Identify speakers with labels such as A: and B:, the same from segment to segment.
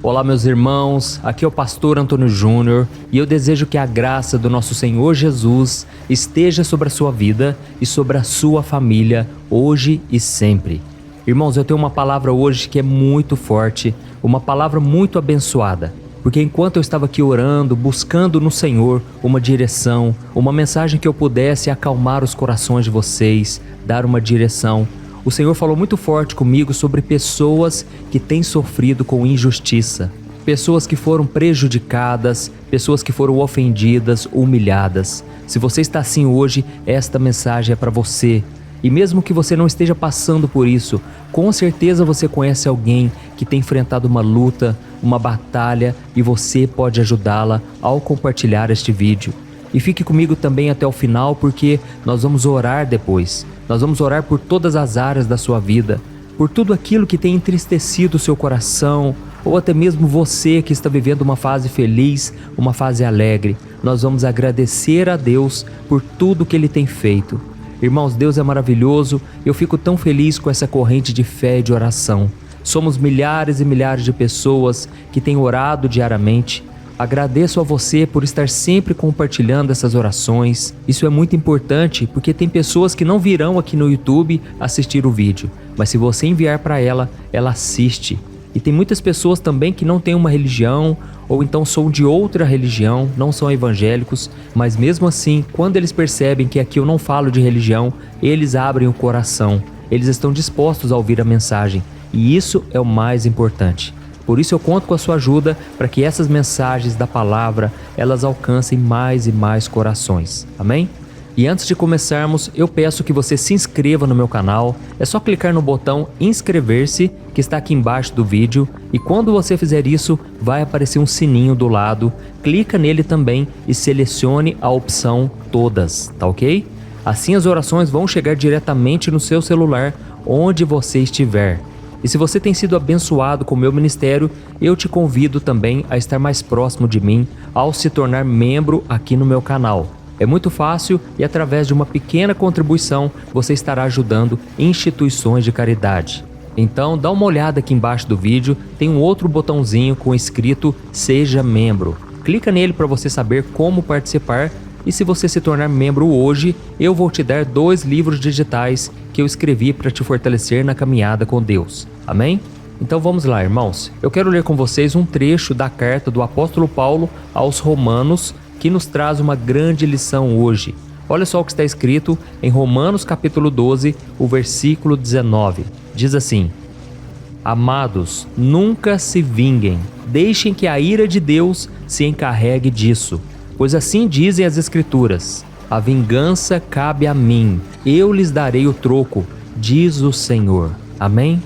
A: Olá meus irmãos, aqui é o pastor Antônio Júnior e eu desejo que a graça do nosso Senhor Jesus esteja sobre a sua vida e sobre a sua família hoje e sempre. Irmãos, eu tenho uma palavra hoje que é muito forte, uma palavra muito abençoada, porque enquanto eu estava aqui orando, buscando no Senhor uma direção, uma mensagem que eu pudesse acalmar os corações de vocês, dar uma direção, o Senhor falou muito forte comigo sobre pessoas que têm sofrido com injustiça, pessoas que foram prejudicadas, pessoas que foram ofendidas, humilhadas. Se você está assim hoje, esta mensagem é para você. E mesmo que você não esteja passando por isso, com certeza você conhece alguém que tem enfrentado uma luta, uma batalha e você pode ajudá-la ao compartilhar este vídeo. E fique comigo também até o final porque nós vamos orar depois. Nós vamos orar por todas as áreas da sua vida, por tudo aquilo que tem entristecido o seu coração, ou até mesmo você que está vivendo uma fase feliz, uma fase alegre. Nós vamos agradecer a Deus por tudo que Ele tem feito. Irmãos, Deus é maravilhoso, eu fico tão feliz com essa corrente de fé e de oração. Somos milhares e milhares de pessoas que têm orado diariamente. Agradeço a você por estar sempre compartilhando essas orações. Isso é muito importante porque tem pessoas que não virão aqui no YouTube assistir o vídeo, mas se você enviar para ela, ela assiste. E tem muitas pessoas também que não têm uma religião ou então são de outra religião, não são evangélicos, mas mesmo assim, quando eles percebem que aqui eu não falo de religião, eles abrem o coração, eles estão dispostos a ouvir a mensagem e isso é o mais importante. Por isso eu conto com a sua ajuda para que essas mensagens da palavra, elas alcancem mais e mais corações. Amém? E antes de começarmos, eu peço que você se inscreva no meu canal. É só clicar no botão inscrever-se que está aqui embaixo do vídeo e quando você fizer isso, vai aparecer um sininho do lado. Clica nele também e selecione a opção todas, tá ok? Assim as orações vão chegar diretamente no seu celular, onde você estiver. E se você tem sido abençoado com o meu ministério, eu te convido também a estar mais próximo de mim ao se tornar membro aqui no meu canal. É muito fácil e através de uma pequena contribuição você estará ajudando instituições de caridade. Então dá uma olhada aqui embaixo do vídeo, tem um outro botãozinho com escrito Seja Membro. Clica nele para você saber como participar. E se você se tornar membro hoje, eu vou te dar 2 livros digitais que eu escrevi para te fortalecer na caminhada com Deus. Amém? Então vamos lá, irmãos. Eu quero ler com vocês um trecho da carta do apóstolo Paulo aos Romanos que nos traz uma grande lição hoje. Olha só o que está escrito em Romanos capítulo 12, o versículo 19. Diz assim: Amados, nunca se vinguem, deixem que a ira de Deus se encarregue disso. Pois assim dizem as Escrituras, a vingança cabe a mim, eu lhes darei o troco, diz o Senhor. Amém?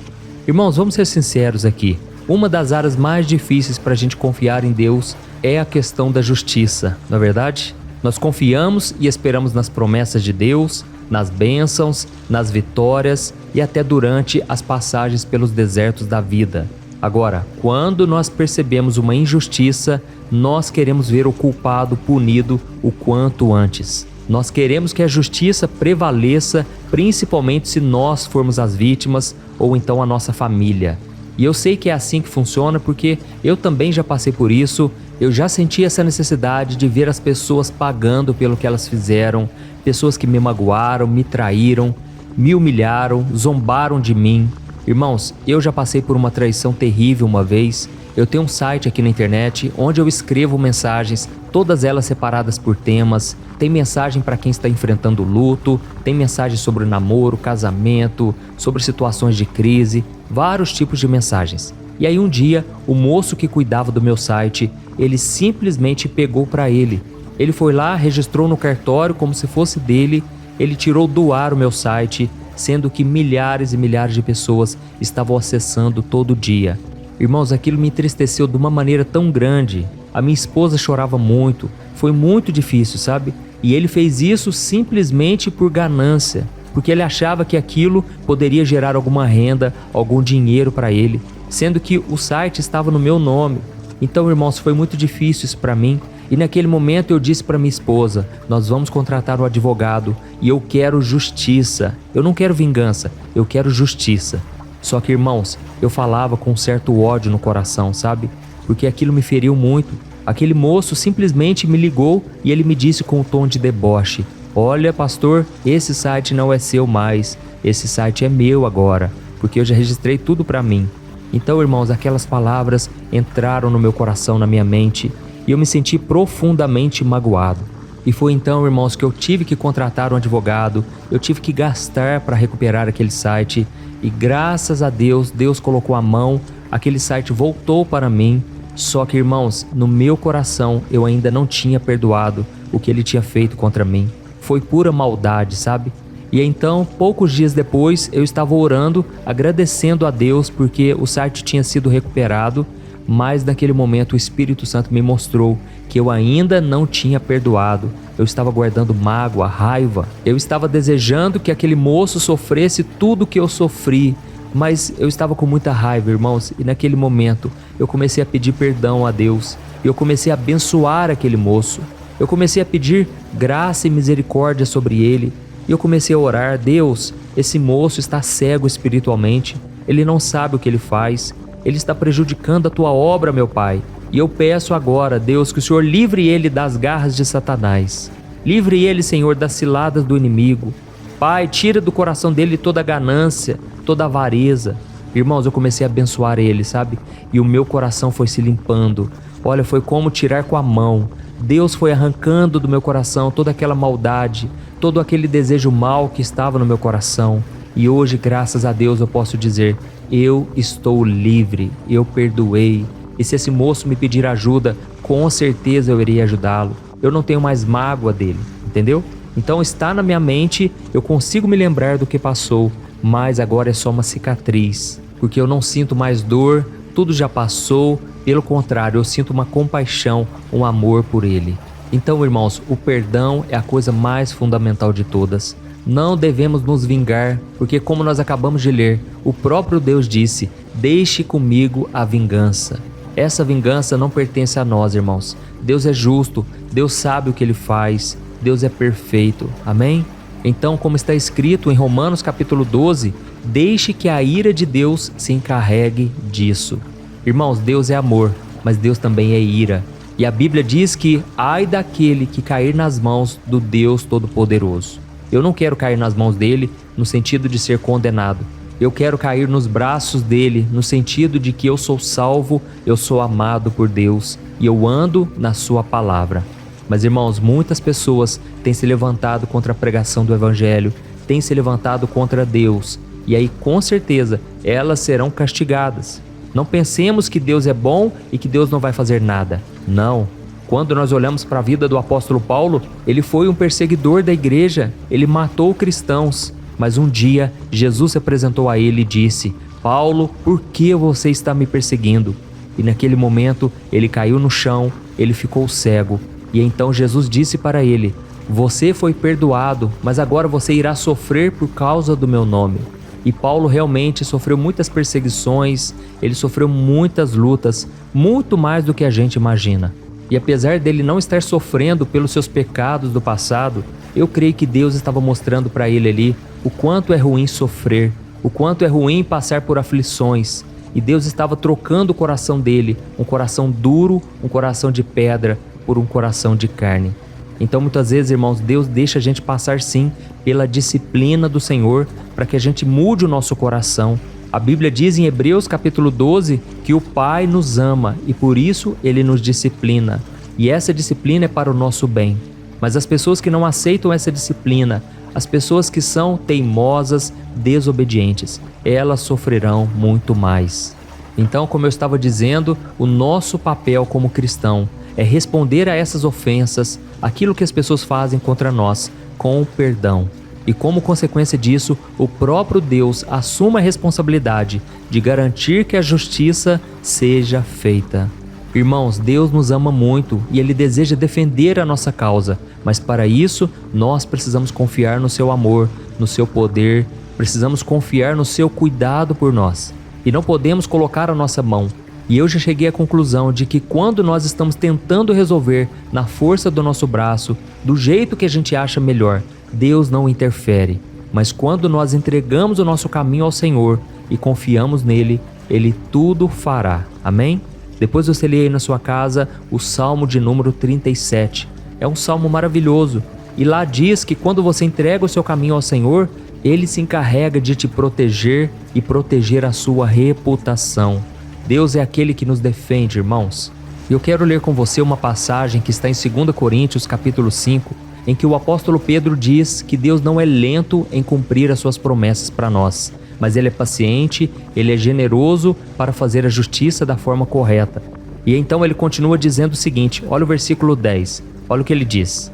A: Irmãos, vamos ser sinceros aqui. Uma das áreas mais difíceis para a gente confiar em Deus é a questão da justiça, não é verdade? Nós confiamos e esperamos nas promessas de Deus, nas bênçãos, nas vitórias e até durante as passagens pelos desertos da vida. Agora, quando nós percebemos uma injustiça, nós queremos ver o culpado punido o quanto antes. Nós queremos que a justiça prevaleça, principalmente se nós formos as vítimas ou então a nossa família. E eu sei que é assim que funciona porque eu também já passei por isso, eu já senti essa necessidade de ver as pessoas pagando pelo que elas fizeram, pessoas que me magoaram, me traíram, me humilharam, zombaram de mim. Irmãos, eu já passei por uma traição terrível uma vez. Eu tenho um site aqui na internet onde eu escrevo mensagens, todas elas separadas por temas. Tem mensagem para quem está enfrentando luto, tem mensagem sobre namoro, casamento, sobre situações de crise, vários tipos de mensagens. E aí um dia, o moço que cuidava do meu site, ele simplesmente pegou para ele. Ele foi lá, registrou no cartório como se fosse dele, ele tirou do ar o meu site, sendo que milhares e milhares de pessoas estavam acessando todo dia. Irmãos, aquilo me entristeceu de uma maneira tão grande. A minha esposa chorava muito, foi muito difícil, sabe? E ele fez isso simplesmente por ganância, porque ele achava que aquilo poderia gerar alguma renda, algum dinheiro para ele, sendo que o site estava no meu nome. Então, irmãos, foi muito difícil isso para mim. E naquele momento eu disse para minha esposa, nós vamos contratar um advogado e eu quero justiça. Eu não quero vingança, eu quero justiça. Só que, irmãos, eu falava com um certo ódio no coração, sabe? Porque aquilo me feriu muito. Aquele moço simplesmente me ligou e ele me disse com um tom de deboche: olha, pastor, esse site não é seu mais, esse site é meu agora, porque eu já registrei tudo para mim. Então, irmãos, aquelas palavras entraram no meu coração, na minha mente, e eu me senti profundamente magoado. E foi então, irmãos, que eu tive que contratar um advogado, eu tive que gastar para recuperar aquele site, e graças a Deus, Deus colocou a mão, aquele site voltou para mim. Só que, irmãos, no meu coração eu ainda não tinha perdoado o que ele tinha feito contra mim. Foi pura maldade, sabe? E então, poucos dias depois, eu estava orando, agradecendo a Deus porque o site tinha sido recuperado, mas naquele momento o Espírito Santo me mostrou que eu ainda não tinha perdoado. Eu estava guardando mágoa, raiva. Eu estava desejando que aquele moço sofresse tudo o que eu sofri, mas eu estava com muita raiva, irmãos, e naquele momento eu comecei a pedir perdão a Deus. Eu comecei a abençoar aquele moço. Eu comecei a pedir graça e misericórdia sobre ele. E eu comecei a orar: Deus, esse moço está cego espiritualmente. Ele não sabe o que ele faz. Ele está prejudicando a tua obra, meu Pai. E eu peço agora, Deus, que o Senhor livre ele das garras de Satanás. Livre ele, Senhor, das ciladas do inimigo. Pai, tira do coração dele toda a ganância, toda a avareza. Irmãos, eu comecei a abençoar ele, sabe? E o meu coração foi se limpando. Olha, foi como tirar com a mão. Deus foi arrancando do meu coração toda aquela maldade, todo aquele desejo mau que estava no meu coração. E hoje, graças a Deus, eu posso dizer: eu estou livre, eu perdoei. E se esse moço me pedir ajuda, com certeza eu irei ajudá-lo. Eu não tenho mais mágoa dele, entendeu? Então está na minha mente, eu consigo me lembrar do que passou, mas agora é só uma cicatriz, porque eu não sinto mais dor, tudo já passou. Pelo contrário, eu sinto uma compaixão, um amor por ele. Então, irmãos, o perdão é a coisa mais fundamental de todas. Não devemos nos vingar, porque como nós acabamos de ler, o próprio Deus disse: deixe comigo a vingança. Essa vingança não pertence a nós, irmãos. Deus é justo, Deus sabe o que ele faz, Deus é perfeito. Amém? Então, como está escrito em Romanos capítulo 12, deixe que a ira de Deus se encarregue disso. Irmãos, Deus é amor, mas Deus também é ira. E a Bíblia diz que ai daquele que cair nas mãos do Deus Todo-Poderoso. Eu não quero cair nas mãos dele no sentido de ser condenado. Eu quero cair nos braços dele no sentido de que eu sou salvo, eu sou amado por Deus e eu ando na sua palavra. Mas, irmãos, muitas pessoas têm se levantado contra a pregação do Evangelho, têm se levantado contra Deus, e aí com certeza elas serão castigadas. Não pensemos que Deus é bom e que Deus não vai fazer nada. Não. Quando nós olhamos para a vida do apóstolo Paulo, ele foi um perseguidor da igreja, ele matou cristãos. Mas um dia Jesus se apresentou a ele e disse: Paulo, por que você está me perseguindo? E naquele momento ele caiu no chão, ele ficou cego. E então Jesus disse para ele: você foi perdoado, mas agora você irá sofrer por causa do meu nome. E Paulo realmente sofreu muitas perseguições, ele sofreu muitas lutas, muito mais do que a gente imagina. E apesar dele não estar sofrendo pelos seus pecados do passado, eu creio que Deus estava mostrando para ele ali o quanto é ruim sofrer, o quanto é ruim passar por aflições. E Deus estava trocando o coração dele, um coração duro, um coração de pedra, por um coração de carne. Então muitas vezes, irmãos, Deus deixa a gente passar sim pela disciplina do Senhor para que a gente mude o nosso coração. A Bíblia diz em Hebreus capítulo 12 que o Pai nos ama e por isso Ele nos disciplina. E essa disciplina é para o nosso bem. Mas as pessoas que não aceitam essa disciplina, as pessoas que são teimosas, desobedientes, elas sofrerão muito mais. Então, como eu estava dizendo, o nosso papel como cristão é responder a essas ofensas, aquilo que as pessoas fazem contra nós, com o perdão. E como consequência disso, o próprio Deus assume a responsabilidade de garantir que a justiça seja feita. Irmãos, Deus nos ama muito e Ele deseja defender a nossa causa, mas para isso nós precisamos confiar no seu amor, no seu poder, precisamos confiar no seu cuidado por nós. E não podemos colocar a nossa mão. E eu já cheguei à conclusão de que quando nós estamos tentando resolver na força do nosso braço, do jeito que a gente acha melhor, Deus não interfere. Mas quando nós entregamos o nosso caminho ao Senhor e confiamos nele, ele tudo fará. Amém? Depois você lê aí na sua casa o Salmo de número 37. É um salmo maravilhoso. E lá diz que quando você entrega o seu caminho ao Senhor, ele se encarrega de te proteger e proteger a sua reputação. Deus é aquele que nos defende, irmãos. E eu quero ler com você uma passagem que está em 2 Coríntios capítulo 5, em que o apóstolo Pedro diz que Deus não é lento em cumprir as suas promessas para nós, mas ele é paciente, ele é generoso para fazer a justiça da forma correta. E então ele continua dizendo o seguinte, olha o versículo 10, olha o que ele diz.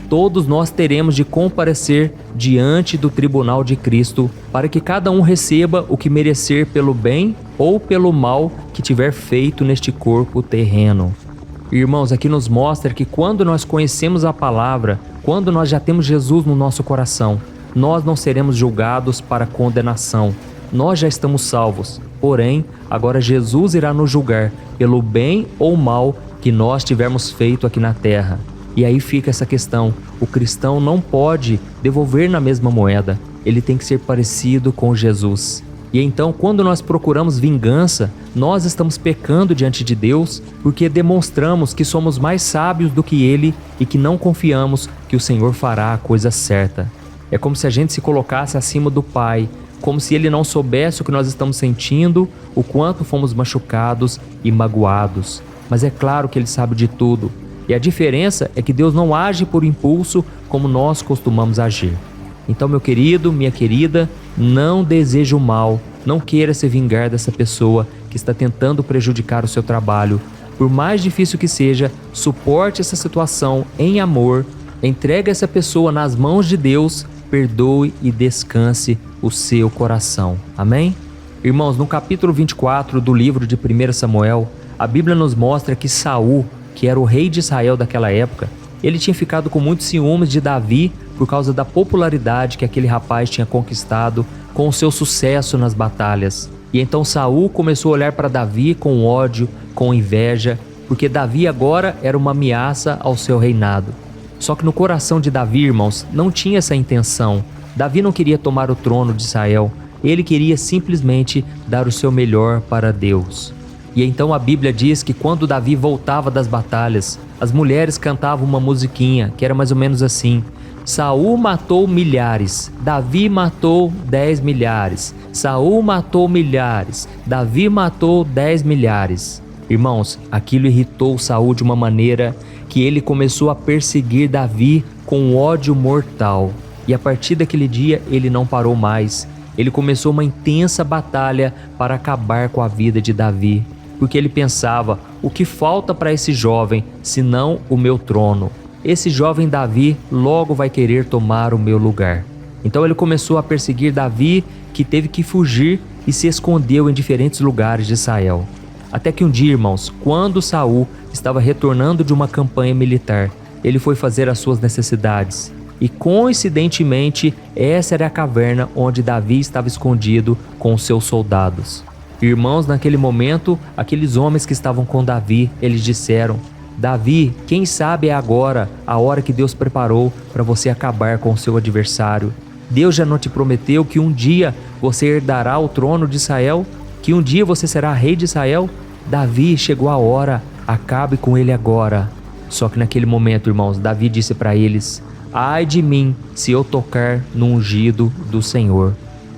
A: Todos nós teremos de comparecer diante do tribunal de Cristo, para que cada um receba o que merecer pelo bem ou pelo mal que tiver feito neste corpo terreno. Irmãos, aqui nos mostra que quando nós conhecemos a palavra, quando nós já temos Jesus no nosso coração, nós não seremos julgados para condenação. Nós já estamos salvos, porém, agora Jesus irá nos julgar pelo bem ou mal que nós tivermos feito aqui na terra. E aí fica essa questão, o cristão não pode devolver na mesma moeda, ele tem que ser parecido com Jesus. E então, quando nós procuramos vingança, nós estamos pecando diante de Deus porque demonstramos que somos mais sábios do que Ele e que não confiamos que o Senhor fará a coisa certa. É como se a gente se colocasse acima do Pai, como se Ele não soubesse o que nós estamos sentindo, o quanto fomos machucados e magoados. Mas é claro que Ele sabe de tudo. E a diferença é que Deus não age por impulso como nós costumamos agir. Então, meu querido, minha querida, não deseje o mal, não queira se vingar dessa pessoa que está tentando prejudicar o seu trabalho. Por mais difícil que seja, suporte essa situação em amor, entregue essa pessoa nas mãos de Deus, perdoe e descanse o seu coração. Amém? Irmãos, no capítulo 24 do livro de 1 Samuel, a Bíblia nos mostra que Saul, que era o rei de Israel daquela época, ele tinha ficado com muitos ciúmes de Davi por causa da popularidade que aquele rapaz tinha conquistado com o seu sucesso nas batalhas. E então Saul começou a olhar para Davi com ódio, com inveja, porque Davi agora era uma ameaça ao seu reinado. Só que no coração de Davi, irmãos, não tinha essa intenção. Davi não queria tomar o trono de Israel, ele queria simplesmente dar o seu melhor para Deus. E então a Bíblia diz que quando Davi voltava das batalhas, as mulheres cantavam uma musiquinha que era mais ou menos assim: Saul matou milhares, Davi matou 10 milhares. Saul matou milhares, Davi matou 10 milhares. Irmãos, aquilo irritou Saul de uma maneira que ele começou a perseguir Davi com ódio mortal. E a partir daquele dia ele não parou mais. Ele começou uma intensa batalha para acabar com a vida de Davi. Porque ele pensava, o que falta para esse jovem, senão o meu trono? Esse jovem Davi logo vai querer tomar o meu lugar. Então ele começou a perseguir Davi, que teve que fugir e se escondeu em diferentes lugares de Israel. Até que um dia, irmãos, quando Saul estava retornando de uma campanha militar, ele foi fazer as suas necessidades. E coincidentemente, essa era a caverna onde Davi estava escondido com os seus soldados. Irmãos, naquele momento, aqueles homens que estavam com Davi, eles disseram: Davi, quem sabe é agora a hora que Deus preparou para você acabar com o seu adversário. Deus já não te prometeu que um dia você herdará o trono de Israel? Que um dia você será rei de Israel? Davi, chegou a hora, acabe com ele agora. Só que naquele momento, irmãos, Davi disse para eles: ai de mim se eu tocar no ungido do Senhor.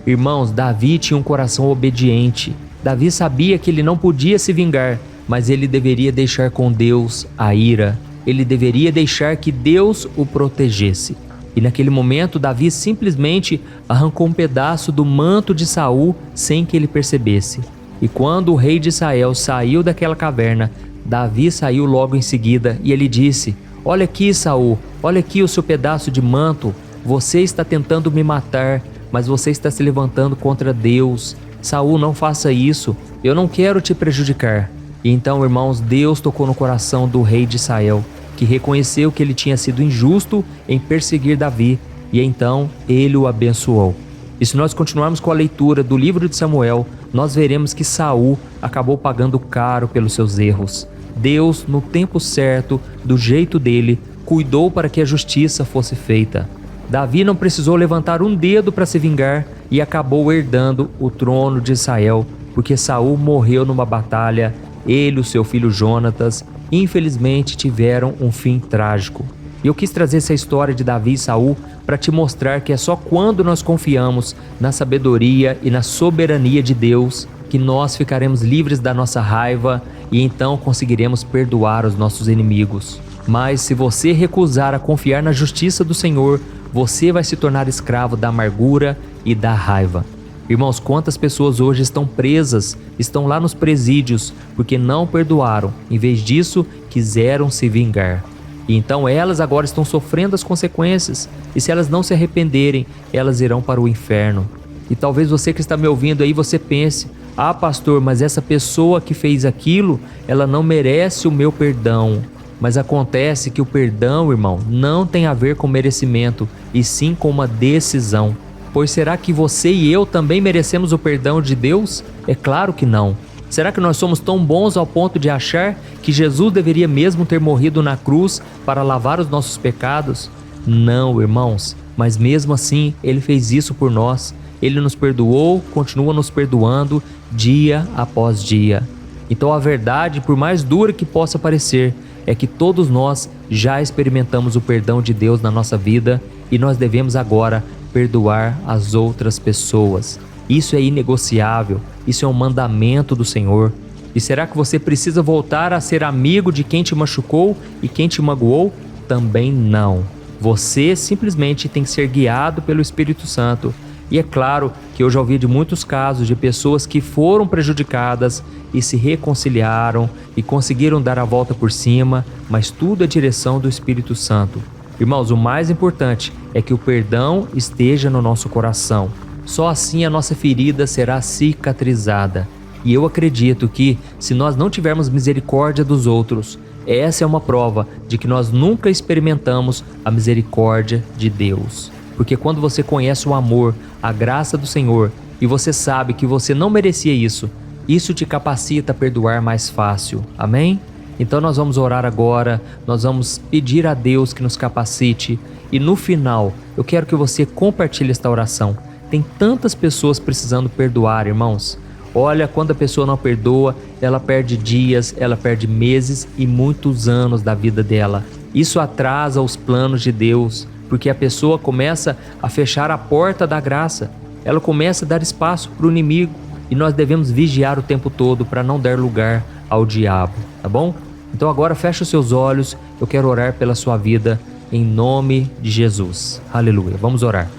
A: Irmãos, Davi tinha um coração obediente. Davi sabia que ele não podia se vingar, mas ele deveria deixar com Deus a ira. Ele deveria deixar que Deus o protegesse. E naquele momento, Davi simplesmente arrancou um pedaço do manto de Saul sem que ele percebesse. E quando o rei de Israel saiu daquela caverna, Davi saiu logo em seguida e ele disse: olha aqui, Saul, olha aqui o seu pedaço de manto. Você está tentando me matar, mas você está se levantando contra Deus. Saul, não faça isso, eu não quero te prejudicar. E então, irmãos, Deus tocou no coração do rei de Israel, que reconheceu que ele tinha sido injusto em perseguir Davi, e então ele o abençoou. E se nós continuarmos com a leitura do livro de Samuel, nós veremos que Saul acabou pagando caro pelos seus erros. Deus, no tempo certo, do jeito dele, cuidou para que a justiça fosse feita. Davi não precisou levantar um dedo para se vingar e acabou herdando o trono de Israel, porque Saul morreu numa batalha. Ele e o seu filho Jonatas, infelizmente, tiveram um fim trágico. E eu quis trazer essa história de Davi e Saul para te mostrar que é só quando nós confiamos na sabedoria e na soberania de Deus que nós ficaremos livres da nossa raiva e então conseguiremos perdoar os nossos inimigos. Mas se você recusar a confiar na justiça do Senhor, você vai se tornar escravo da amargura e da raiva. Irmãos, quantas pessoas hoje estão presas, estão lá nos presídios, porque não perdoaram, em vez disso, quiseram se vingar. E então elas agora estão sofrendo as consequências, e se elas não se arrependerem, elas irão para o inferno. E talvez você que está me ouvindo aí, você pense: ah, pastor, mas essa pessoa que fez aquilo, ela não merece o meu perdão. Mas acontece que o perdão, irmão, não tem a ver com merecimento, e sim com uma decisão. Pois será que você e eu também merecemos o perdão de Deus? É claro que não. Será que nós somos tão bons ao ponto de achar que Jesus deveria mesmo ter morrido na cruz para lavar os nossos pecados? Não, irmãos, mas mesmo assim Ele fez isso por nós. Ele nos perdoou, continua nos perdoando dia após dia. Então a verdade, por mais dura que possa parecer, é que todos nós já experimentamos o perdão de Deus na nossa vida e nós devemos agora perdoar as outras pessoas. Isso é inegociável, isso é um mandamento do Senhor. E será que você precisa voltar a ser amigo de quem te machucou e quem te magoou? Também não. Você simplesmente tem que ser guiado pelo Espírito Santo. E é claro que eu já ouvi de muitos casos de pessoas que foram prejudicadas e se reconciliaram e conseguiram dar a volta por cima, mas tudo é direção do Espírito Santo. Irmãos, o mais importante é que o perdão esteja no nosso coração. Só assim a nossa ferida será cicatrizada. E eu acredito que, se nós não tivermos misericórdia dos outros, essa é uma prova de que nós nunca experimentamos a misericórdia de Deus. Porque quando você conhece o amor, a graça do Senhor, e você sabe que você não merecia isso, isso te capacita a perdoar mais fácil. Amém? Então nós vamos orar agora, nós vamos pedir a Deus que nos capacite. E no final, eu quero que você compartilhe esta oração. Tem tantas pessoas precisando perdoar, irmãos. Olha, quando a pessoa não perdoa, ela perde dias, ela perde meses e muitos anos da vida dela. Isso atrasa os planos de Deus, porque a pessoa começa a fechar a porta da graça. Ela começa a dar espaço para o inimigo e nós devemos vigiar o tempo todo para não dar lugar ao diabo, tá bom? Então agora fecha os seus olhos, eu quero orar pela sua vida em nome de Jesus. Aleluia, vamos orar.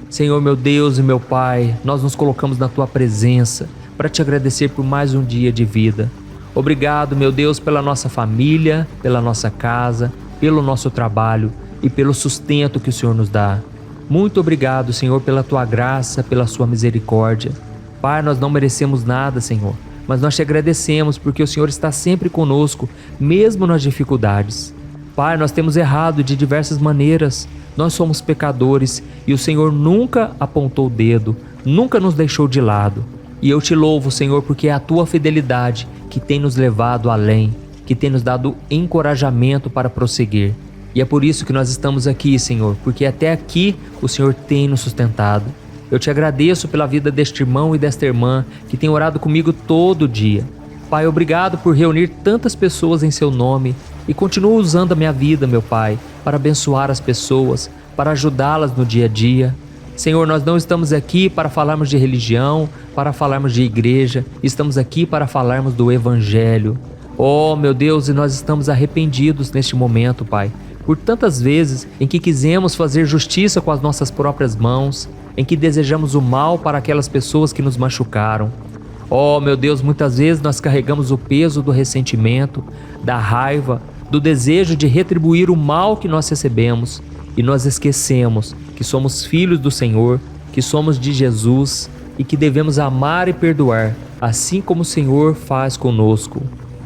A: Senhor, meu Deus e meu Pai, nós nos colocamos na Tua presença para Te agradecer por mais um dia de vida. Obrigado, meu Deus, pela nossa família, pela nossa casa, pelo nosso trabalho e pelo sustento que o Senhor nos dá. Muito obrigado, Senhor, pela Tua graça, pela Sua misericórdia. Pai, nós não merecemos nada, Senhor, mas nós Te agradecemos porque o Senhor está sempre conosco, mesmo nas dificuldades. Pai, nós temos errado de diversas maneiras, nós somos pecadores e o Senhor nunca apontou o dedo, nunca nos deixou de lado. E eu Te louvo, Senhor, porque é a Tua fidelidade que tem nos levado além, que tem nos dado encorajamento para prosseguir. E é por isso que nós estamos aqui, Senhor, porque até aqui o Senhor tem nos sustentado. Eu Te agradeço pela vida deste irmão e desta irmã que tem orado comigo todo dia. Pai, obrigado por reunir tantas pessoas em Seu nome e continua usando a minha vida, meu Pai, para abençoar as pessoas, para ajudá-las no dia a dia. Senhor, nós não estamos aqui para falarmos de religião, para falarmos de igreja, estamos aqui para falarmos do Evangelho. Oh, meu Deus, e nós estamos arrependidos neste momento, Pai, por tantas vezes em que quisemos fazer justiça com as nossas próprias mãos, em que desejamos o mal para aquelas pessoas que nos machucaram. Oh, meu Deus, muitas vezes nós carregamos o peso do ressentimento, da raiva, do desejo de retribuir o mal que nós recebemos e nós esquecemos que somos filhos do Senhor, que somos de Jesus e que devemos amar e perdoar, assim como o Senhor faz conosco.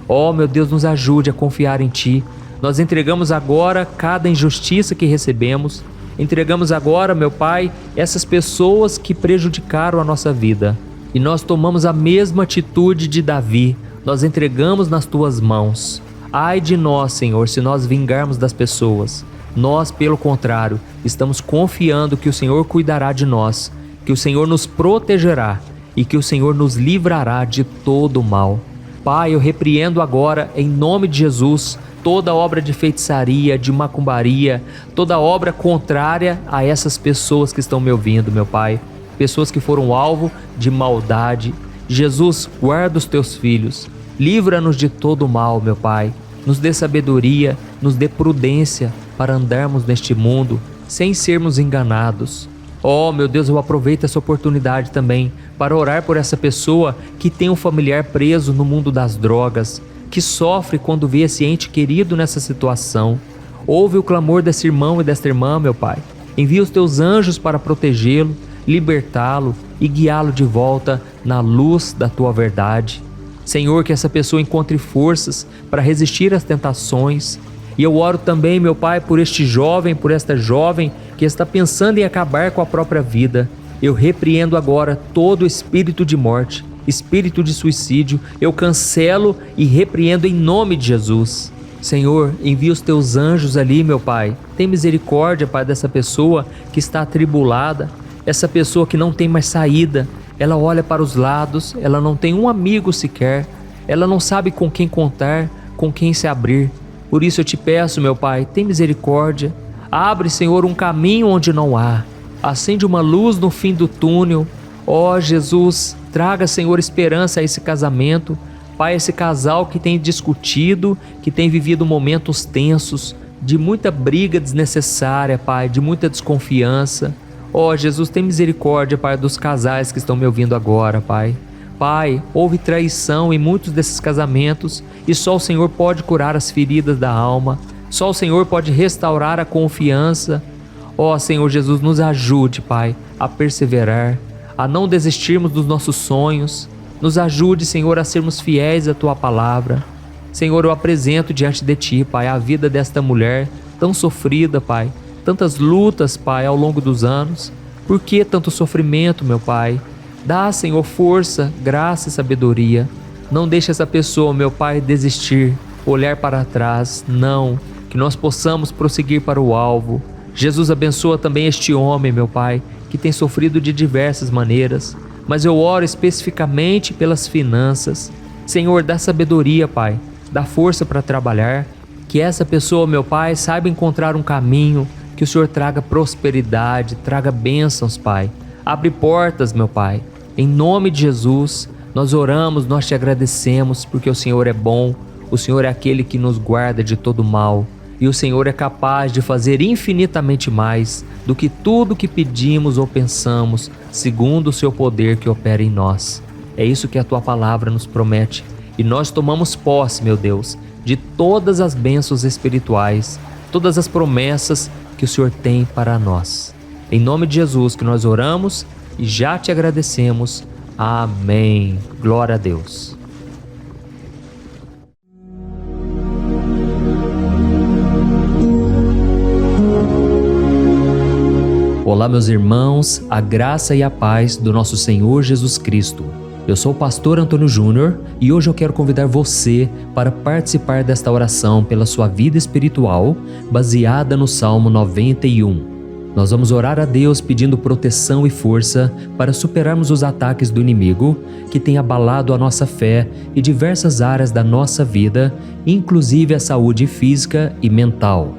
A: Oh, meu Deus, nos ajude a confiar em Ti. Nós entregamos agora cada injustiça que recebemos, entregamos agora, meu Pai, essas pessoas que prejudicaram a nossa vida. E nós tomamos a mesma atitude de Davi, nós entregamos nas Tuas mãos. Ai de nós, Senhor, se nós vingarmos das pessoas. Nós, pelo contrário, estamos confiando que o Senhor cuidará de nós, que o Senhor nos protegerá e que o Senhor nos livrará de todo o mal. Pai, eu repreendo agora, em nome de Jesus, toda obra de feitiçaria, de macumbaria, toda obra contrária a essas pessoas que estão me ouvindo, meu Pai. Pessoas que foram alvo de maldade. Jesus, guarda os teus filhos. Livra-nos de todo o mal, meu Pai. Nos dê sabedoria, nos dê prudência para andarmos neste mundo sem sermos enganados. Oh, meu Deus, eu aproveito essa oportunidade também para orar por essa pessoa que tem um familiar preso no mundo das drogas, que sofre quando vê esse ente querido nessa situação. Ouve o clamor desse irmão e desta irmã, meu Pai. Envia os teus anjos para protegê-lo, libertá-lo e guiá-lo de volta na luz da tua verdade. Senhor, que essa pessoa encontre forças para resistir às tentações. E eu oro também, meu Pai, por este jovem, por esta jovem que está pensando em acabar com a própria vida. Eu repreendo agora todo espírito de morte, espírito de suicídio. Eu cancelo e repreendo em nome de Jesus. Senhor, envia os teus anjos ali, meu Pai. Tem misericórdia, Pai, dessa pessoa que está atribulada, essa pessoa que não tem mais saída. Ela olha para os lados, ela não tem um amigo sequer, ela não sabe com quem contar, com quem se abrir. Por isso eu te peço, meu Pai, tem misericórdia. Abre, Senhor, um caminho onde não há. Acende uma luz no fim do túnel. Ó Jesus, traga, Senhor, esperança a esse casamento. Pai, esse casal que tem discutido, que tem vivido momentos tensos, de muita briga desnecessária, Pai, de muita desconfiança. Ó Jesus, tem misericórdia, Pai, dos casais que estão me ouvindo agora, Pai. Pai, houve traição em muitos desses casamentos e só o Senhor pode curar as feridas da alma. Só o Senhor pode restaurar a confiança. Ó Senhor Jesus, nos ajude, Pai, a perseverar, a não desistirmos dos nossos sonhos. Nos ajude, Senhor, a sermos fiéis à Tua palavra. Senhor, eu apresento diante de Ti, Pai, a vida desta mulher tão sofrida, Pai. Tantas lutas, Pai, ao longo dos anos. Por que tanto sofrimento, meu Pai? Dá, Senhor, força, graça e sabedoria. Não deixe essa pessoa, meu Pai, desistir, olhar para trás. Não, que nós possamos prosseguir para o alvo. Jesus, abençoa também este homem, meu Pai, que tem sofrido de diversas maneiras. Mas eu oro especificamente pelas finanças. Senhor, dá sabedoria, Pai. Dá força para trabalhar. Que essa pessoa, meu Pai, saiba encontrar um caminho. Que o Senhor traga prosperidade, traga bênçãos, Pai. Abre portas, meu Pai. Em nome de Jesus, nós oramos, nós te agradecemos, porque o Senhor é bom, o Senhor é aquele que nos guarda de todo mal, e o Senhor é capaz de fazer infinitamente mais do que tudo que pedimos ou pensamos, segundo o seu poder que opera em nós. É isso que a tua palavra nos promete, e nós tomamos posse, meu Deus, de todas as bênçãos espirituais, todas as promessas que o Senhor tem para nós. Em nome de Jesus que nós oramos e já te agradecemos. Amém. Glória a Deus. Olá, meus irmãos, a graça e a paz do nosso Senhor Jesus Cristo. Eu sou o pastor Antônio Júnior e hoje eu quero convidar você para participar desta oração pela sua vida espiritual, baseada no Salmo 91. Nós vamos orar a Deus pedindo proteção e força para superarmos os ataques do inimigo que tem abalado a nossa fé e diversas áreas da nossa vida, inclusive a saúde física e mental.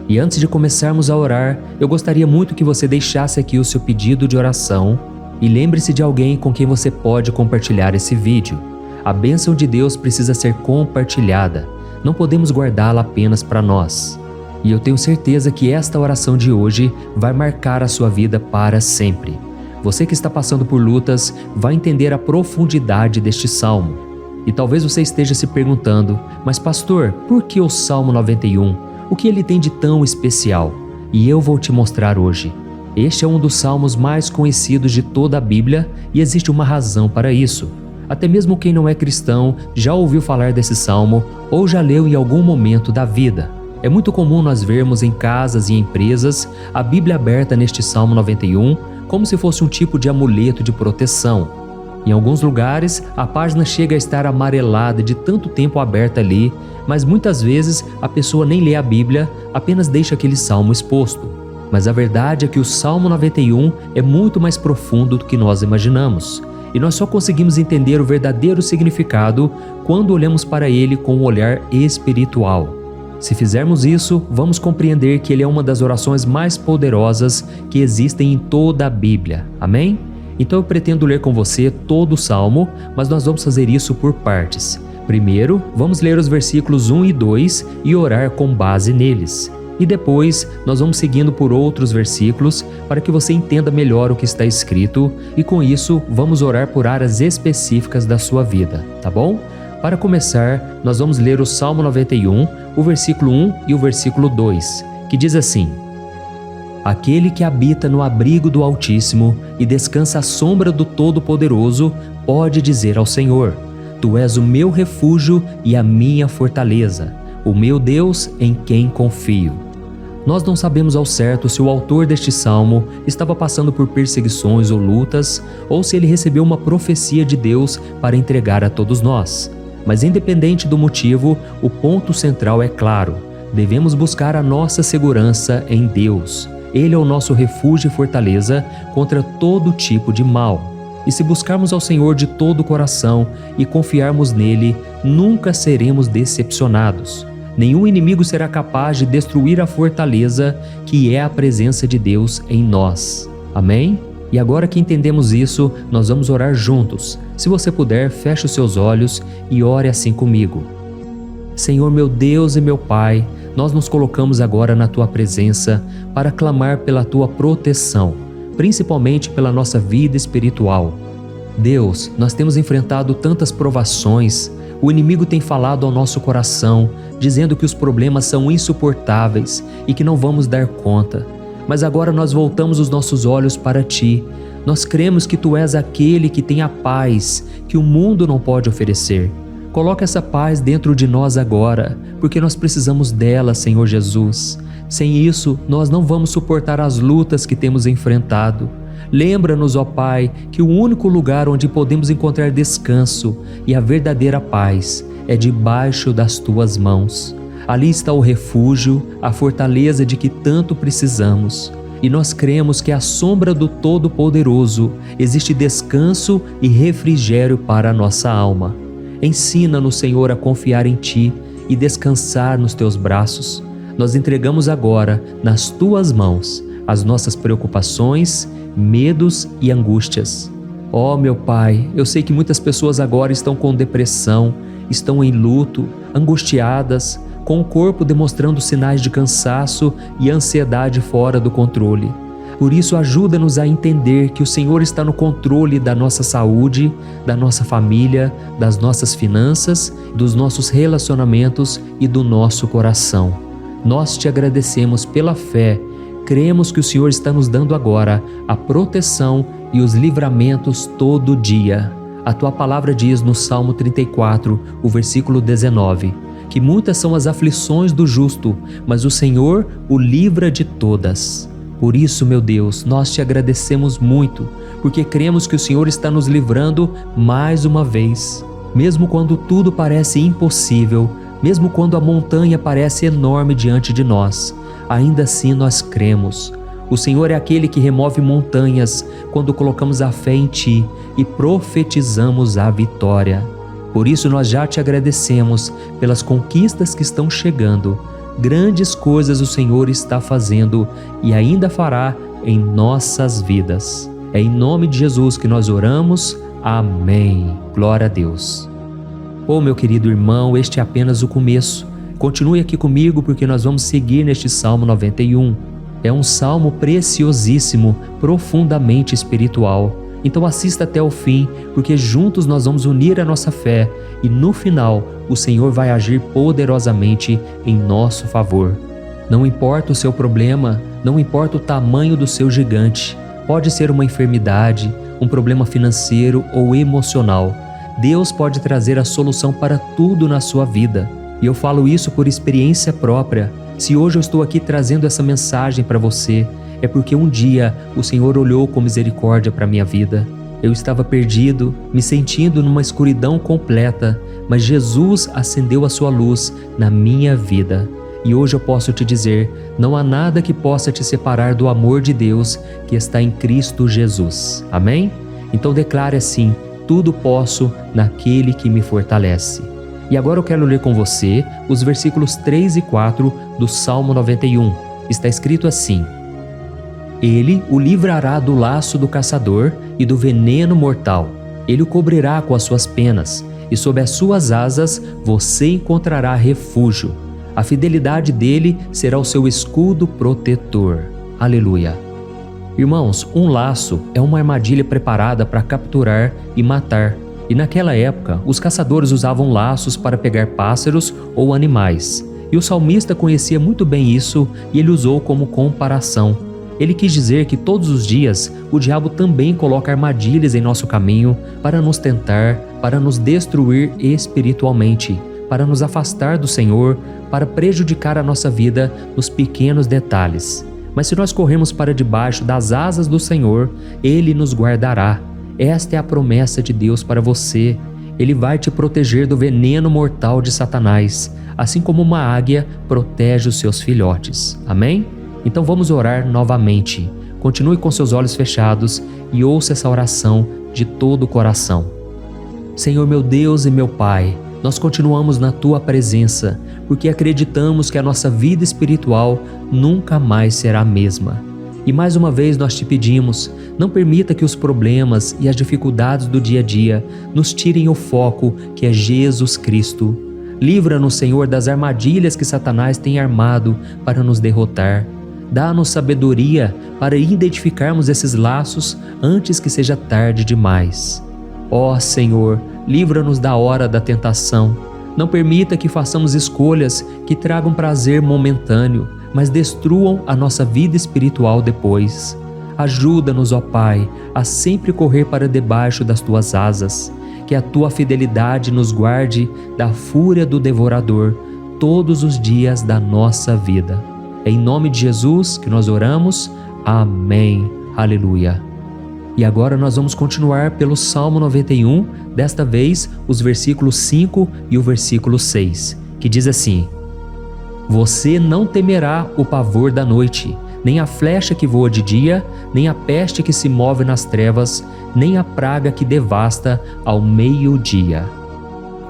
A: E antes de começarmos a orar, eu gostaria muito que você deixasse aqui o seu pedido de oração e lembre-se de alguém com quem você pode compartilhar esse vídeo. A bênção de Deus precisa ser compartilhada, não podemos guardá-la apenas para nós. E eu tenho certeza que esta oração de hoje vai marcar a sua vida para sempre. Você que está passando por lutas vai entender a profundidade deste salmo. E talvez você esteja se perguntando, mas pastor, por que o Salmo 91? O que ele tem de tão especial? E eu vou te mostrar hoje. Este é um dos salmos mais conhecidos de toda a Bíblia e existe uma razão para isso. Até mesmo quem não é cristão já ouviu falar desse salmo ou já leu em algum momento da vida. É muito comum nós vermos em casas e empresas a Bíblia aberta neste Salmo 91 como se fosse um tipo de amuleto de proteção. Em alguns lugares, a página chega a estar amarelada de tanto tempo aberta ali, mas muitas vezes a pessoa nem lê a Bíblia, apenas deixa aquele salmo exposto. Mas a verdade é que o Salmo 91 é muito mais profundo do que nós imaginamos. E nós só conseguimos entender o verdadeiro significado quando olhamos para ele com um olhar espiritual. Se fizermos isso, vamos compreender que ele é uma das orações mais poderosas que existem em toda a Bíblia. Amém? Então eu pretendo ler com você todo o Salmo, mas nós vamos fazer isso por partes. Primeiro, vamos ler os versículos 1 e 2 e orar com base neles. E depois, nós vamos seguindo por outros versículos para que você entenda melhor o que está escrito e com isso, vamos orar por áreas específicas da sua vida, tá bom? Para começar, nós vamos ler o Salmo 91, o versículo 1 e o versículo 2, que diz assim: Aquele que habita no abrigo do Altíssimo e descansa à sombra do Todo-Poderoso pode dizer ao Senhor: Tu és o meu refúgio e a minha fortaleza, o meu Deus em quem confio. Nós não sabemos ao certo se o autor deste salmo estava passando por perseguições ou lutas, ou se ele recebeu uma profecia de Deus para entregar a todos nós. Mas independente do motivo, o ponto central é claro: devemos buscar a nossa segurança em Deus. Ele é o nosso refúgio e fortaleza contra todo tipo de mal. E se buscarmos ao Senhor de todo o coração e confiarmos nele, nunca seremos decepcionados. Nenhum inimigo será capaz de destruir a fortaleza que é a presença de Deus em nós. Amém? E agora que entendemos isso, nós vamos orar juntos. Se você puder, feche os seus olhos e ore assim comigo. Senhor meu Deus e meu Pai, nós nos colocamos agora na Tua presença para clamar pela Tua proteção, principalmente pela nossa vida espiritual. Deus, nós temos enfrentado tantas provações, o inimigo tem falado ao nosso coração, dizendo que os problemas são insuportáveis e que não vamos dar conta. Mas agora nós voltamos os nossos olhos para Ti. Nós cremos que Tu és aquele que tem a paz que o mundo não pode oferecer. Coloca essa paz dentro de nós agora, porque nós precisamos dela, Senhor Jesus. Sem isso, nós não vamos suportar as lutas que temos enfrentado. Lembra-nos, ó Pai, que o único lugar onde podemos encontrar descanso e a verdadeira paz é debaixo das Tuas mãos. Ali está o refúgio, a fortaleza de que tanto precisamos. E nós cremos que à sombra do Todo-Poderoso existe descanso e refrigério para a nossa alma. Ensina-nos, Senhor, a confiar em Ti e descansar nos Teus braços. Nós entregamos agora, nas Tuas mãos, as nossas preocupações, medos e angústias. Ó meu Pai, eu sei que muitas pessoas agora estão com depressão, estão em luto, angustiadas, com o corpo demonstrando sinais de cansaço e ansiedade fora do controle. Por isso, ajuda-nos a entender que o Senhor está no controle da nossa saúde, da nossa família, das nossas finanças, dos nossos relacionamentos e do nosso coração. Nós Te agradecemos pela fé, cremos que o Senhor está nos dando agora a proteção e os livramentos todo dia. A Tua palavra diz no Salmo 34, o versículo 19, que muitas são as aflições do justo, mas o Senhor o livra de todas. Por isso, meu Deus, nós Te agradecemos muito, porque cremos que o Senhor está nos livrando mais uma vez. Mesmo quando tudo parece impossível, mesmo quando a montanha parece enorme diante de nós, ainda assim nós cremos. O Senhor é aquele que remove montanhas quando colocamos a fé em Ti e profetizamos a vitória. Por isso nós já Te agradecemos pelas conquistas que estão chegando. Grandes coisas o Senhor está fazendo e ainda fará em nossas vidas. É em nome de Jesus que nós oramos. Amém. Glória a Deus. Meu querido irmão, este é apenas o começo. Continue aqui comigo porque nós vamos seguir neste Salmo 91. É um salmo preciosíssimo, profundamente espiritual. Então assista até o fim, porque juntos nós vamos unir a nossa fé e no final o Senhor vai agir poderosamente em nosso favor. Não importa o seu problema, não importa o tamanho do seu gigante, pode ser uma enfermidade, um problema financeiro ou emocional. Deus pode trazer a solução para tudo na sua vida. E eu falo isso por experiência própria. Se hoje eu estou aqui trazendo essa mensagem para você, é porque um dia o Senhor olhou com misericórdia para a minha vida. Eu estava perdido, me sentindo numa escuridão completa, mas Jesus acendeu a sua luz na minha vida. E hoje eu posso te dizer, não há nada que possa te separar do amor de Deus que está em Cristo Jesus. Amém? Então declare assim: tudo posso naquele que me fortalece. E agora eu quero ler com você os versículos 3 e 4 do Salmo 91. Está escrito assim: Ele o livrará do laço do caçador e do veneno mortal. Ele o cobrirá com as suas penas, e sob as suas asas você encontrará refúgio. A fidelidade dele será o seu escudo protetor. Aleluia. Irmãos, um laço é uma armadilha preparada para capturar e matar. E naquela época, os caçadores usavam laços para pegar pássaros ou animais. E o salmista conhecia muito bem isso e ele usou como comparação. Ele quis dizer que todos os dias o diabo também coloca armadilhas em nosso caminho para nos tentar, para nos destruir espiritualmente, para nos afastar do Senhor, para prejudicar a nossa vida nos pequenos detalhes. Mas se nós corrermos para debaixo das asas do Senhor, Ele nos guardará. Esta é a promessa de Deus para você. Ele vai te proteger do veneno mortal de Satanás, assim como uma águia protege os seus filhotes. Amém? Então vamos orar novamente. Continue com seus olhos fechados e ouça essa oração de todo o coração. Senhor meu Deus e meu Pai, nós continuamos na Tua presença, porque acreditamos que a nossa vida espiritual nunca mais será a mesma. E mais uma vez nós te pedimos, não permita que os problemas e as dificuldades do dia a dia nos tirem o foco que é Jesus Cristo. Livra-nos, Senhor, das armadilhas que Satanás tem armado para nos derrotar. Dá-nos sabedoria para identificarmos esses laços antes que seja tarde demais. Ó Senhor, livra-nos da hora da tentação. Não permita que façamos escolhas que tragam prazer momentâneo, mas destruam a nossa vida espiritual depois. Ajuda-nos, ó Pai, a sempre correr para debaixo das Tuas asas, que a Tua fidelidade nos guarde da fúria do devorador todos os dias da nossa vida. É em nome de Jesus que nós oramos. Amém. Aleluia. E agora nós vamos continuar pelo Salmo 91, desta vez os versículos 5 e o versículo 6, que diz assim: Você não temerá o pavor da noite, nem a flecha que voa de dia, nem a peste que se move nas trevas, nem a praga que devasta ao meio-dia.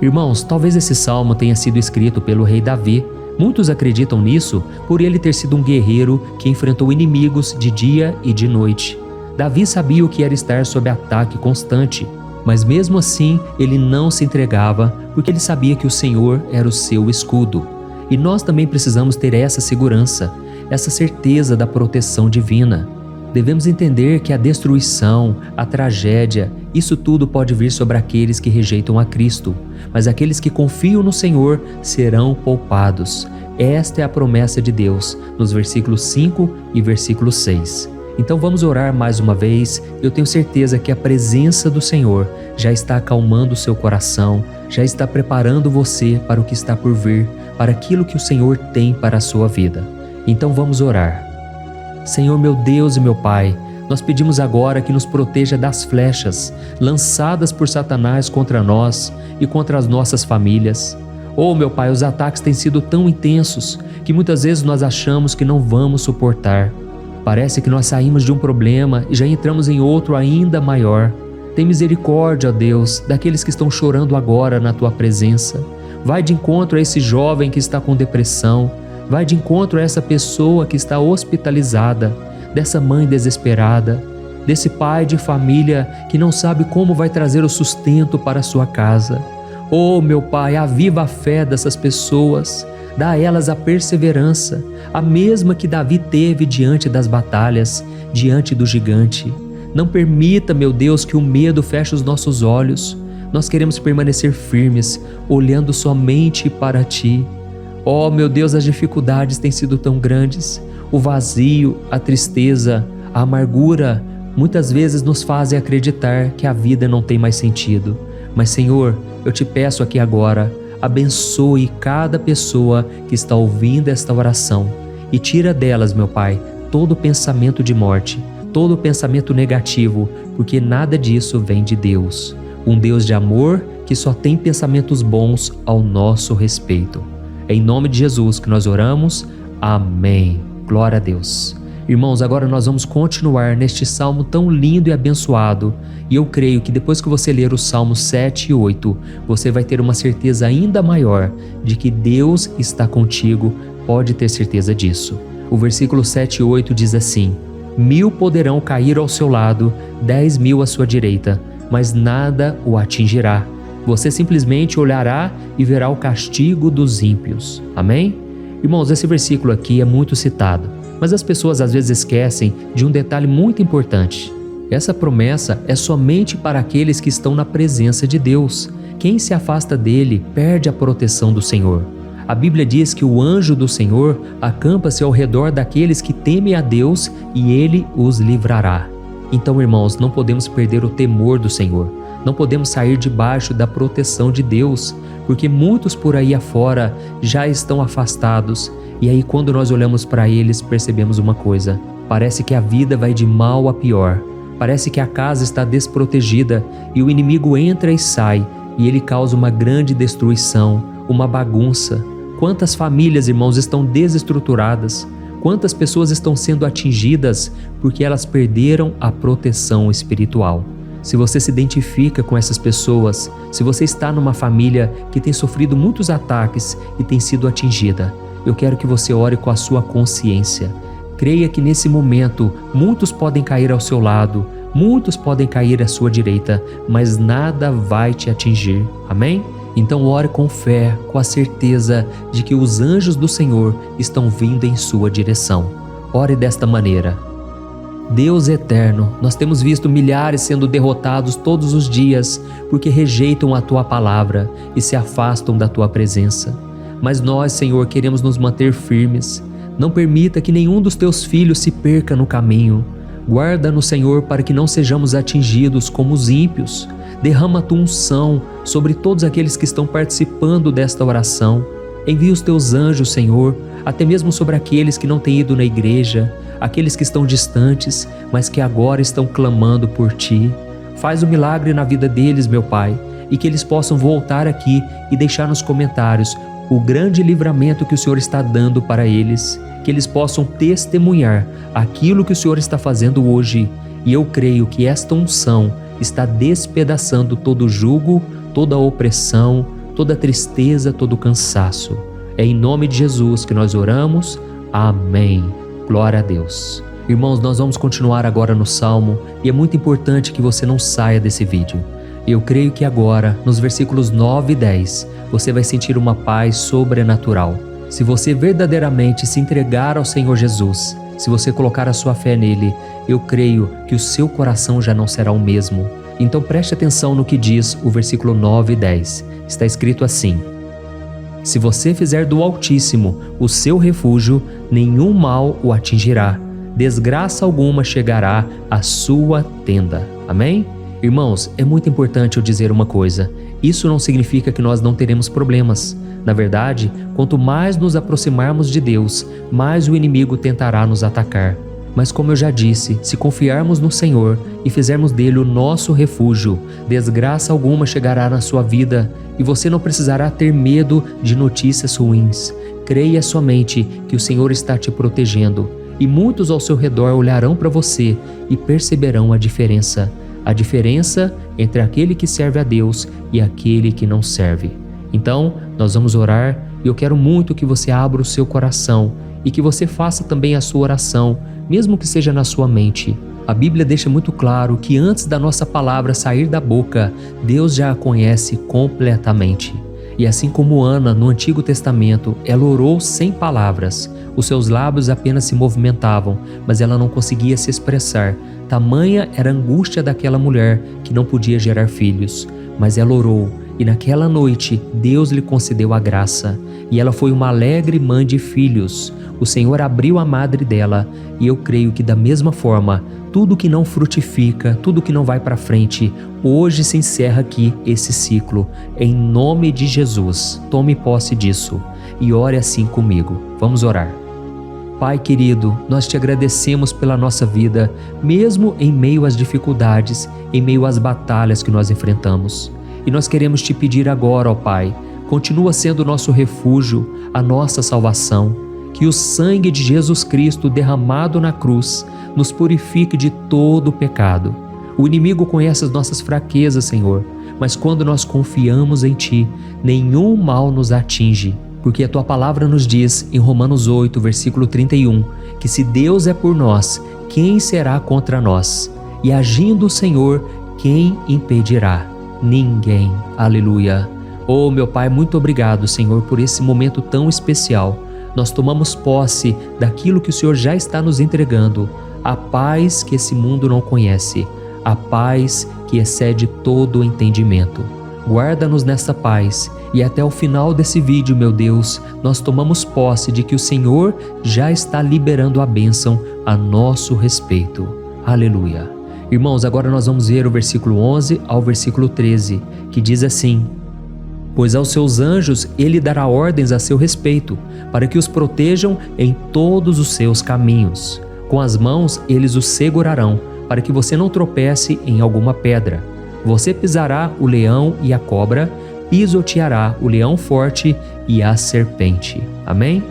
A: Irmãos, talvez esse salmo tenha sido escrito pelo rei Davi. Muitos acreditam nisso por ele ter sido um guerreiro que enfrentou inimigos de dia e de noite. Davi sabia o que era estar sob ataque constante, mas mesmo assim ele não se entregava porque ele sabia que o Senhor era o seu escudo. E nós também precisamos ter essa segurança, essa certeza da proteção divina. Devemos entender que a destruição, a tragédia, isso tudo pode vir sobre aqueles que rejeitam a Cristo, mas aqueles que confiam no Senhor serão poupados. Esta é a promessa de Deus, nos versículos 5 e versículo 6. Então vamos orar mais uma vez. Eu tenho certeza que a presença do Senhor já está acalmando o seu coração, já está preparando você para o que está por vir, para aquilo que o Senhor tem para a sua vida. Então vamos orar. Senhor meu Deus e meu Pai, nós pedimos agora que nos proteja das flechas lançadas por Satanás contra nós e contra as nossas famílias. Oh meu Pai, os ataques têm sido tão intensos que muitas vezes nós achamos que não vamos suportar. Parece que nós saímos de um problema e já entramos em outro ainda maior. Tem misericórdia, ó Deus, daqueles que estão chorando agora na Tua presença. Vai de encontro a esse jovem que está com depressão. Vai de encontro a essa pessoa que está hospitalizada, dessa mãe desesperada, desse pai de família que não sabe como vai trazer o sustento para a sua casa. Oh, meu Pai, aviva a fé dessas pessoas. Dá a elas a perseverança, a mesma que Davi teve diante das batalhas, diante do gigante. Não permita, meu Deus, que o medo feche os nossos olhos. Nós queremos permanecer firmes, olhando somente para Ti. Oh, meu Deus, as dificuldades têm sido tão grandes. O vazio, a tristeza, a amargura, muitas vezes nos fazem acreditar que a vida não tem mais sentido. Mas, Senhor, eu te peço aqui agora, abençoe cada pessoa que está ouvindo esta oração e tira delas, meu Pai, todo pensamento de morte, todo pensamento negativo, porque nada disso vem de Deus. Um Deus de amor que só tem pensamentos bons ao nosso respeito. É em nome de Jesus que nós oramos. Amém. Glória a Deus. Irmãos, agora nós vamos continuar neste salmo tão lindo e abençoado. E eu creio que depois que você ler os salmos 7 e 8, você vai ter uma certeza ainda maior de que Deus está contigo. Pode ter certeza disso. O versículo 7 e 8 diz assim: 1000 poderão cair ao seu lado, 10.000 à sua direita, mas nada o atingirá. Você simplesmente olhará e verá o castigo dos ímpios. Amém? Irmãos, esse versículo aqui é muito citado, mas as pessoas às vezes esquecem de um detalhe muito importante. Essa promessa é somente para aqueles que estão na presença de Deus. Quem se afasta dele perde a proteção do Senhor. A Bíblia diz que o anjo do Senhor acampa-se ao redor daqueles que temem a Deus e ele os livrará. Então, irmãos, não podemos perder o temor do Senhor. Não podemos sair debaixo da proteção de Deus, porque muitos por aí afora já estão afastados. E aí, quando nós olhamos para eles, percebemos uma coisa: parece que a vida vai de mal a pior. Parece que a casa está desprotegida e o inimigo entra e sai e ele causa uma grande destruição, uma bagunça. Quantas famílias, irmãos, estão desestruturadas? Quantas pessoas estão sendo atingidas porque elas perderam a proteção espiritual? Se você se identifica com essas pessoas, se você está numa família que tem sofrido muitos ataques e tem sido atingida, eu quero que você ore com a sua consciência. Creia que nesse momento muitos podem cair ao seu lado, muitos podem cair à sua direita, mas nada vai te atingir. Amém? Então ore com fé, com a certeza de que os anjos do Senhor estão vindo em sua direção. Ore desta maneira: Deus eterno, nós temos visto milhares sendo derrotados todos os dias porque rejeitam a Tua palavra e se afastam da Tua presença. Mas nós, Senhor, queremos nos manter firmes. Não permita que nenhum dos Teus filhos se perca no caminho. Guarda-nos, Senhor, para que não sejamos atingidos como os ímpios. Derrama a Tua unção sobre todos aqueles que estão participando desta oração. Envia os Teus anjos, Senhor, até mesmo sobre aqueles que não têm ido na igreja, aqueles que estão distantes, mas que agora estão clamando por Ti. Faz um milagre na vida deles, meu Pai, e que eles possam voltar aqui e deixar nos comentários o grande livramento que o Senhor está dando para eles, que eles possam testemunhar aquilo que o Senhor está fazendo hoje. E eu creio que esta unção está despedaçando todo jugo, toda opressão, toda tristeza, todo cansaço. É em nome de Jesus que nós oramos. Amém. Glória a Deus. Irmãos, nós vamos continuar agora no Salmo e é muito importante que você não saia desse vídeo. Eu creio que agora, nos versículos 9 e 10, você vai sentir uma paz sobrenatural. Se você verdadeiramente se entregar ao Senhor Jesus, se você colocar a sua fé nele, eu creio que o seu coração já não será o mesmo. Então preste atenção no que diz o versículo 9 e 10. Está escrito assim: Se você fizer do Altíssimo o seu refúgio, nenhum mal o atingirá, desgraça alguma chegará à sua tenda. Amém? Irmãos, é muito importante eu dizer uma coisa: isso não significa que nós não teremos problemas. Na verdade, quanto mais nos aproximarmos de Deus, mais o inimigo tentará nos atacar. Mas como eu já disse, se confiarmos no Senhor e fizermos dele o nosso refúgio, desgraça alguma chegará na sua vida e você não precisará ter medo de notícias ruins. Creia somente que o Senhor está te protegendo e muitos ao seu redor olharão para você e perceberão a diferença entre aquele que serve a Deus e aquele que não serve. Então, nós vamos orar e eu quero muito que você abra o seu coração e que você faça também a sua oração, mesmo que seja na sua mente. A Bíblia deixa muito claro que antes da nossa palavra sair da boca, Deus já a conhece completamente. E assim como Ana, no Antigo Testamento, ela orou sem palavras. Os seus lábios apenas se movimentavam, mas ela não conseguia se expressar. Tamanha era a angústia daquela mulher que não podia gerar filhos. Mas ela orou, e naquela noite Deus lhe concedeu a graça. E ela foi uma alegre mãe de filhos. O Senhor abriu a madre dela, e eu creio que da mesma forma, tudo que não frutifica, tudo que não vai para frente, hoje se encerra aqui esse ciclo. Em nome de Jesus, tome posse disso e ore assim comigo. Vamos orar. Pai querido, nós te agradecemos pela nossa vida, mesmo em meio às dificuldades, em meio às batalhas que nós enfrentamos. E nós queremos te pedir agora, ó Pai, continua sendo o nosso refúgio, a nossa salvação, que o sangue de Jesus Cristo derramado na cruz nos purifique de todo o pecado. O inimigo conhece as nossas fraquezas, Senhor, mas quando nós confiamos em Ti, nenhum mal nos atinge. Porque a Tua palavra nos diz, em Romanos 8, versículo 31, que se Deus é por nós, quem será contra nós? E agindo o Senhor, quem impedirá? Ninguém. Aleluia. Oh, meu Pai, muito obrigado, Senhor, por esse momento tão especial. Nós tomamos posse daquilo que o Senhor já está nos entregando, a paz que esse mundo não conhece, a paz que excede todo o entendimento. Guarda-nos nessa paz e até o final desse vídeo, meu Deus, nós tomamos posse de que o Senhor já está liberando a bênção a nosso respeito. Aleluia. Irmãos, agora nós vamos ver o versículo 11 ao versículo 13, que diz assim: Pois aos seus anjos ele dará ordens a seu respeito, para que os protejam em todos os seus caminhos. Com as mãos eles os segurarão, para que você não tropece em alguma pedra. Você pisará o leão e a cobra, pisoteará o leão forte e a serpente. Amém?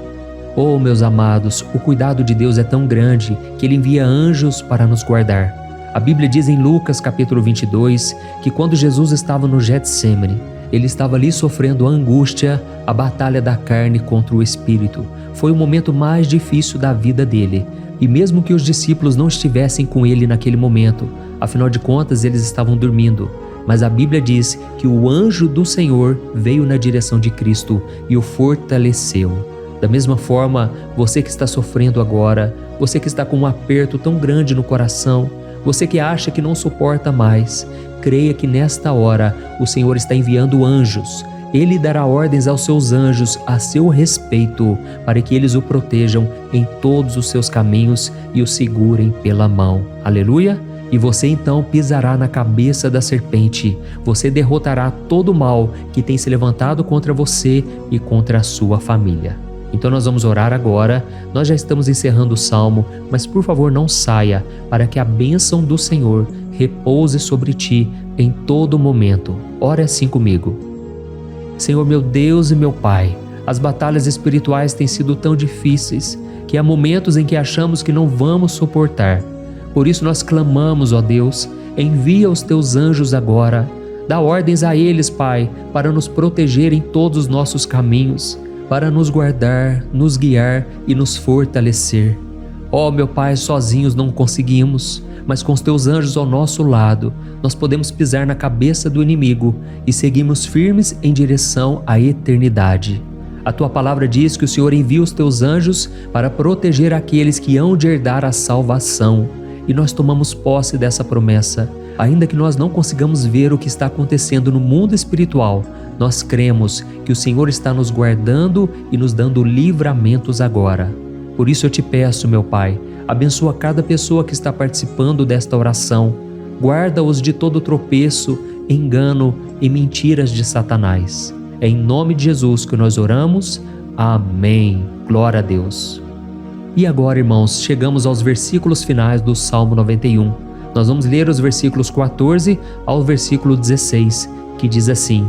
A: Oh, meus amados, o cuidado de Deus é tão grande que Ele envia anjos para nos guardar. A Bíblia diz em Lucas capítulo 22 que quando Jesus estava no Getsêmani, Ele estava ali sofrendo a angústia, a batalha da carne contra o espírito. Foi o momento mais difícil da vida dele. E mesmo que os discípulos não estivessem com ele naquele momento, afinal de contas eles estavam dormindo, mas a Bíblia diz que o anjo do Senhor veio na direção de Cristo e o fortaleceu. Da mesma forma, você que está sofrendo agora, você que está com um aperto tão grande no coração, você que acha que não suporta mais, creia que nesta hora o Senhor está enviando anjos. Ele dará ordens aos seus anjos a seu respeito, para que eles o protejam em todos os seus caminhos e o segurem pela mão. Aleluia! E você então pisará na cabeça da serpente. Você derrotará todo o mal que tem se levantado contra você e contra a sua família. Então nós vamos orar agora. Nós já estamos encerrando o salmo, mas por favor não saia, para que a bênção do Senhor repouse sobre ti em todo momento. Ore assim comigo. Senhor, meu Deus e meu Pai, as batalhas espirituais têm sido tão difíceis que há momentos em que achamos que não vamos suportar. Por isso nós clamamos, ó Deus, envia os teus anjos agora, dá ordens a eles, Pai, para nos proteger em todos os nossos caminhos, para nos guardar, nos guiar e nos fortalecer. Ó meu Pai, sozinhos não conseguimos, mas com os teus anjos ao nosso lado, nós podemos pisar na cabeça do inimigo e seguirmos firmes em direção à eternidade. A tua palavra diz que o Senhor envia os teus anjos para proteger aqueles que hão de herdar a salvação. E nós tomamos posse dessa promessa. Ainda que nós não consigamos ver o que está acontecendo no mundo espiritual, nós cremos que o Senhor está nos guardando e nos dando livramentos agora. Por isso eu te peço, meu Pai, abençoa cada pessoa que está participando desta oração. Guarda-os de todo tropeço, engano e mentiras de Satanás. É em nome de Jesus que nós oramos. Amém. Glória a Deus. E agora, irmãos, chegamos aos versículos finais do Salmo 91. Nós vamos ler os versículos 14 ao versículo 16, que diz assim: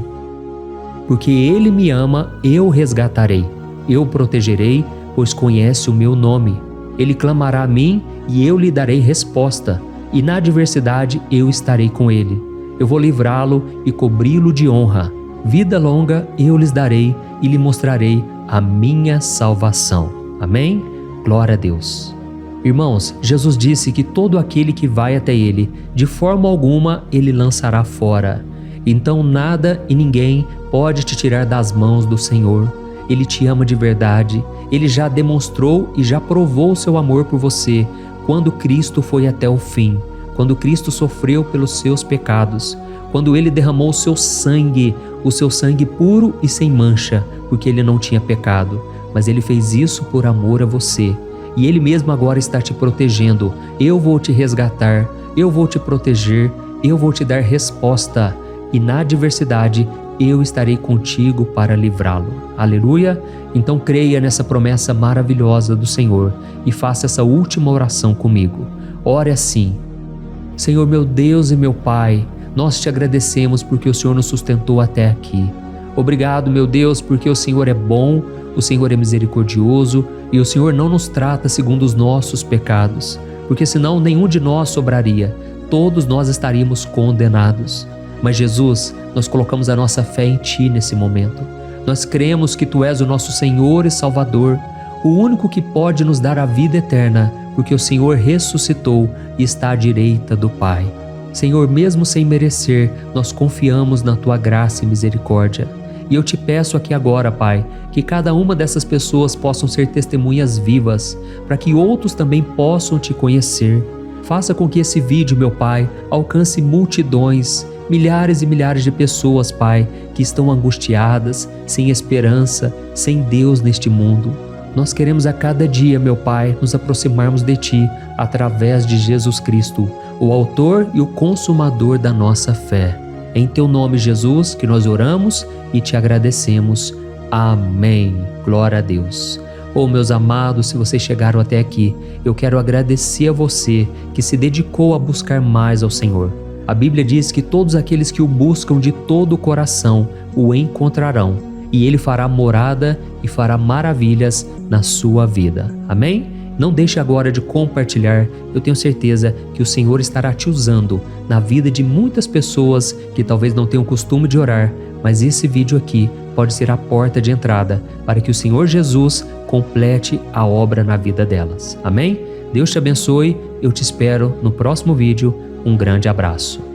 A: Porque Ele me ama, eu o resgatarei. Eu o protegerei, pois conhece o meu nome. Ele clamará a mim e eu lhe darei resposta. E na adversidade eu estarei com ele. Eu vou livrá-lo e cobri-lo de honra. Vida longa eu lhes darei e lhe mostrarei a minha salvação. Amém? Glória a Deus. Irmãos, Jesus disse que todo aquele que vai até Ele, de forma alguma Ele lançará fora. Então nada e ninguém pode te tirar das mãos do Senhor. Ele te ama de verdade. Ele já demonstrou e já provou o seu amor por você quando Cristo foi até o fim, quando Cristo sofreu pelos seus pecados, quando Ele derramou o seu sangue puro e sem mancha, porque Ele não tinha pecado. Mas Ele fez isso por amor a você. E Ele mesmo agora está te protegendo. Eu vou te resgatar, eu vou te proteger, eu vou te dar resposta. E na adversidade, eu estarei contigo para livrá-lo. Aleluia! Então creia nessa promessa maravilhosa do Senhor e faça essa última oração comigo. Ore assim: Senhor meu Deus e meu Pai, nós te agradecemos porque o Senhor nos sustentou até aqui. Obrigado, meu Deus, porque o Senhor é bom, o Senhor é misericordioso e o Senhor não nos trata segundo os nossos pecados, porque senão nenhum de nós sobraria, todos nós estaríamos condenados. Mas Jesus, nós colocamos a nossa fé em Ti nesse momento. Nós cremos que Tu és o nosso Senhor e Salvador, o único que pode nos dar a vida eterna, porque o Senhor ressuscitou e está à direita do Pai. Senhor, mesmo sem merecer, nós confiamos na Tua graça e misericórdia. E eu te peço aqui agora, Pai, que cada uma dessas pessoas possam ser testemunhas vivas, para que outros também possam Te conhecer. Faça com que esse vídeo, meu Pai, alcance multidões, milhares e milhares de pessoas, Pai, que estão angustiadas, sem esperança, sem Deus neste mundo. Nós queremos a cada dia, meu Pai, nos aproximarmos de Ti através de Jesus Cristo, o autor e o consumador da nossa fé. Em Teu nome, Jesus, que nós oramos e Te agradecemos. Amém. Glória a Deus. Oh, meus amados, se vocês chegaram até aqui, eu quero agradecer a você que se dedicou a buscar mais ao Senhor. A Bíblia diz que todos aqueles que o buscam de todo o coração o encontrarão, e Ele fará morada e fará maravilhas na sua vida. Amém? Não deixe agora de compartilhar, eu tenho certeza que o Senhor estará te usando na vida de muitas pessoas que talvez não tenham costume de orar, mas esse vídeo aqui pode ser a porta de entrada para que o Senhor Jesus complete a obra na vida delas. Amém? Deus te abençoe, eu te espero no próximo vídeo. Um grande abraço.